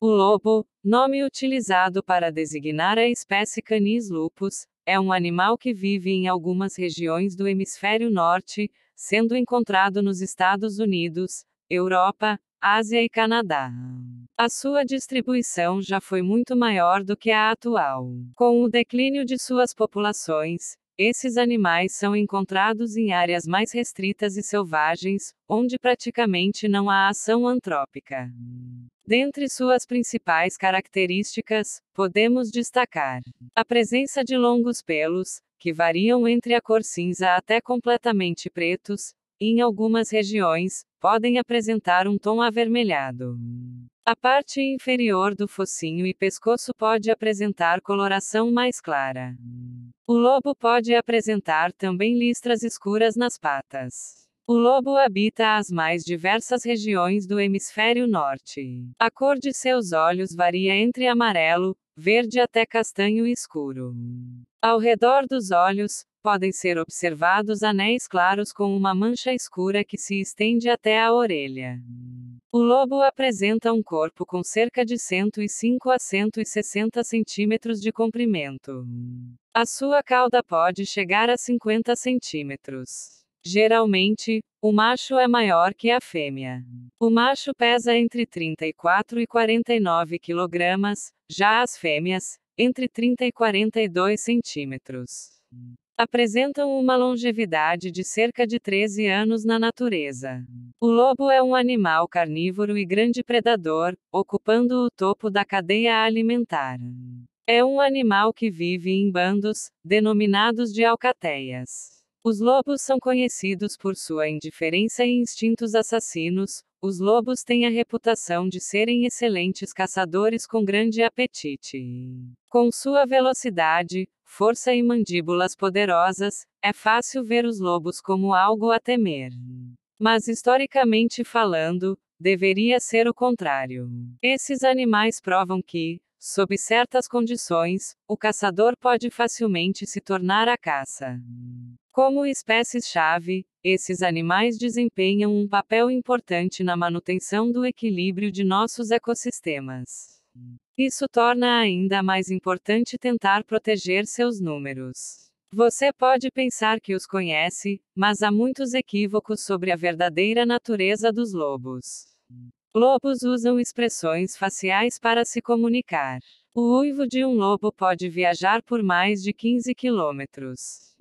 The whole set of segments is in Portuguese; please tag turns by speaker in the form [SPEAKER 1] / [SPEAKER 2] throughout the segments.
[SPEAKER 1] O lobo, nome utilizado para designar a espécie Canis lupus, é um animal que vive em algumas regiões do hemisfério norte, sendo encontrado nos Estados Unidos, Europa, Ásia e Canadá. A sua distribuição já foi muito maior do que a atual. Com o declínio de suas populações, esses animais são encontrados em áreas mais restritas e selvagens, onde praticamente não há ação antrópica. Dentre suas principais características, podemos destacar a presença de longos pelos, que variam entre a cor cinza até completamente pretos, e em algumas regiões, podem apresentar um tom avermelhado. A parte inferior do focinho e pescoço pode apresentar coloração mais clara. O lobo pode apresentar também listras escuras nas patas. O lobo habita as mais diversas regiões do hemisfério norte. A cor de seus olhos varia entre amarelo, verde até castanho escuro. Ao redor dos olhos, podem ser observados anéis claros com uma mancha escura que se estende até a orelha. O lobo apresenta um corpo com cerca de 105 a 160 centímetros de comprimento. A sua cauda pode chegar a 50 centímetros. Geralmente, o macho é maior que a fêmea. O macho pesa entre 34 e 49 kg, já as fêmeas, entre 30 e 42 centímetros. Apresentam uma longevidade de cerca de 13 anos na natureza. O lobo é um animal carnívoro e grande predador, ocupando o topo da cadeia alimentar. É um animal que vive em bandos, denominados de alcateias. Os lobos são conhecidos por sua indiferença e instintos assassinos. Os lobos têm a reputação de serem excelentes caçadores com grande apetite. Com sua velocidade, força e mandíbulas poderosas, é fácil ver os lobos como algo a temer. Mas historicamente falando, deveria ser o contrário. Esses animais provam que, sob certas condições, o caçador pode facilmente se tornar a caça. Como espécies-chave, esses animais desempenham um papel importante na manutenção do equilíbrio de nossos ecossistemas. Isso torna ainda mais importante tentar proteger seus números. Você pode pensar que os conhece, mas há muitos equívocos sobre a verdadeira natureza dos lobos. Lobos usam expressões faciais para se comunicar. O uivo de um lobo pode viajar por mais de 15 quilômetros.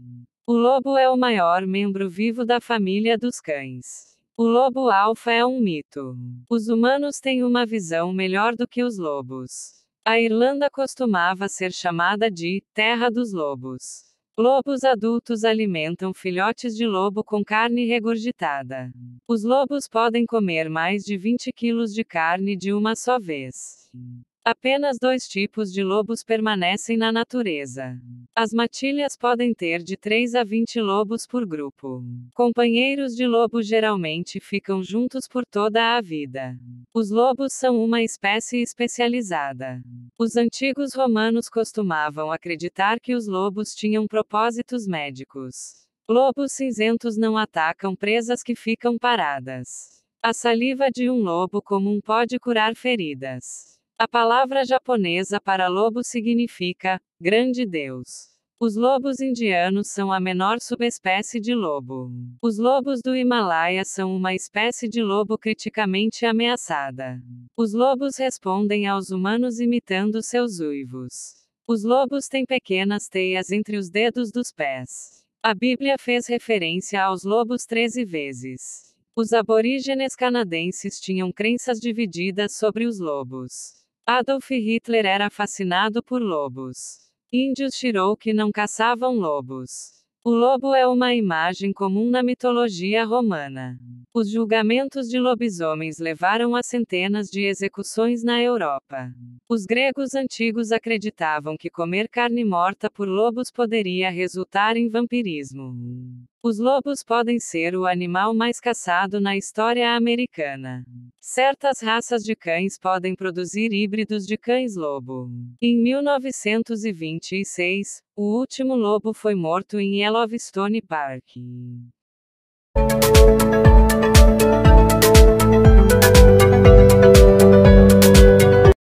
[SPEAKER 1] O lobo é o maior membro vivo da família dos cães. O lobo alfa é um mito. Os humanos têm uma visão melhor do que os lobos. A Irlanda costumava ser chamada de Terra dos Lobos. Lobos adultos alimentam filhotes de lobo com carne regurgitada. Os lobos podem comer mais de 20 quilos de carne de uma só vez. Apenas 2 tipos de lobos permanecem na natureza. As matilhas podem ter de 3 a 20 lobos por grupo. Companheiros de lobo geralmente ficam juntos por toda a vida. Os lobos são uma espécie especializada. Os antigos romanos costumavam acreditar que os lobos tinham propósitos médicos. Lobos cinzentos não atacam presas que ficam paradas. A saliva de um lobo comum pode curar feridas. A palavra japonesa para lobo significa grande Deus. Os lobos indianos são a menor subespécie de lobo. Os lobos do Himalaia são uma espécie de lobo criticamente ameaçada. Os lobos respondem aos humanos imitando seus uivos. Os lobos têm pequenas teias entre os dedos dos pés. A Bíblia fez referência aos lobos 13 vezes. Os aborígenes canadenses tinham crenças divididas sobre os lobos. Adolf Hitler era fascinado por lobos. Índios Cherokee não caçavam lobos. O lobo é uma imagem comum na mitologia romana. Os julgamentos de lobisomens levaram a centenas de execuções na Europa. Os gregos antigos acreditavam que comer carne morta por lobos poderia resultar em vampirismo. Os lobos podem ser o animal mais caçado na história americana. Certas raças de cães podem produzir híbridos de cães-lobo. Em 1926, o último lobo foi morto em Yellowstone Park.